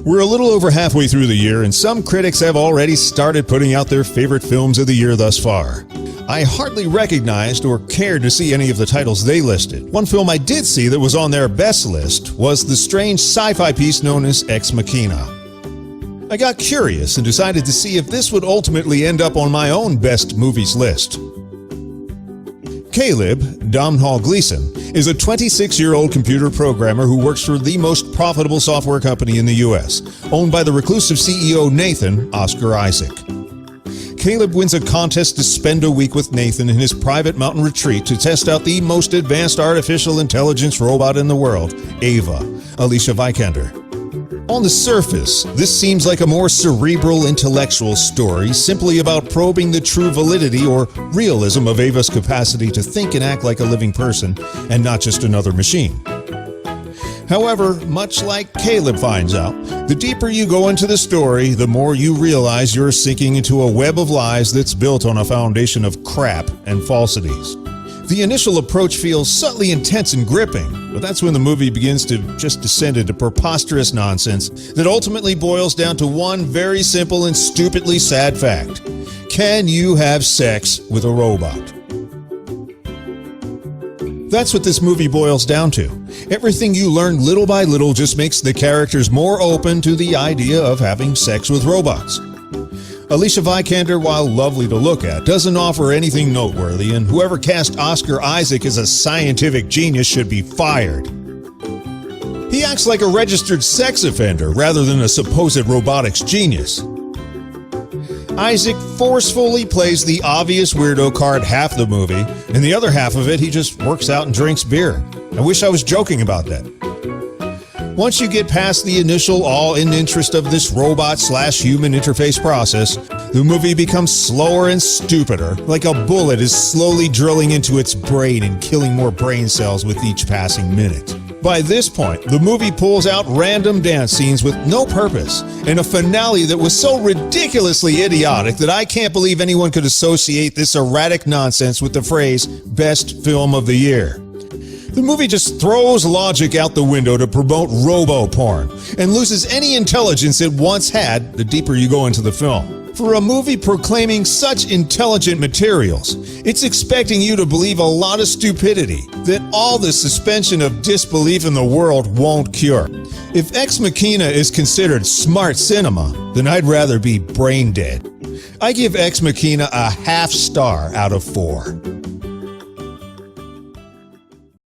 We're a little over halfway through the year, and some critics have already started putting out their favorite films of the year thus far. I hardly recognized or cared to see any of the titles they listed. One film I did see that was on their best list was the strange sci-fi piece known as Ex Machina. I got curious and decided to see if this would ultimately end up on my own best movies list. Caleb, Domhnall Gleeson, is a 26-year-old computer programmer who works for the most profitable software company in the U.S., owned by the reclusive CEO Nathan, Oscar Isaac. Caleb wins a contest to spend a week with Nathan in his private mountain retreat to test out the most advanced artificial intelligence robot in the world, Ava, Alicia Vikander. On the surface, this seems like a more cerebral, intellectual story simply about probing the true validity or realism of Ava's capacity to think and act like a living person and not just another machine. However, much like Caleb finds out, the deeper you go into the story, the more you realize you're sinking into a web of lies that's built on a foundation of crap and falsities. The initial approach feels subtly intense and gripping, but that's when the movie begins to just descend into preposterous nonsense that ultimately boils down to one very simple and stupidly sad fact. Can you have sex with a robot? That's what this movie boils down to. Everything you learn little by little just makes the characters more open to the idea of having sex with robots. Alicia Vikander, while lovely to look at, doesn't offer anything noteworthy, and whoever cast Oscar Isaac as a scientific genius should be fired. He acts like a registered sex offender rather than a supposed robotics genius. Isaac forcefully plays the obvious weirdo card half the movie, and the other half of it he just works out and drinks beer. I wish I was joking about that. Once you get past the initial awe-in interest of this robot/human interface process, the movie becomes slower and stupider, like a bullet is slowly drilling into its brain and killing more brain cells with each passing minute. By this point, the movie pulls out random dance scenes with no purpose, and a finale that was so ridiculously idiotic that I can't believe anyone could associate this erratic nonsense with the phrase, "best film of the year." The movie just throws logic out the window to promote robo-porn and loses any intelligence it once had the deeper you go into the film. For a movie proclaiming such intelligent materials, it's expecting you to believe a lot of stupidity that all the suspension of disbelief in the world won't cure. If Ex Machina is considered smart cinema, then I'd rather be brain dead. I give Ex Machina a half star out of 4.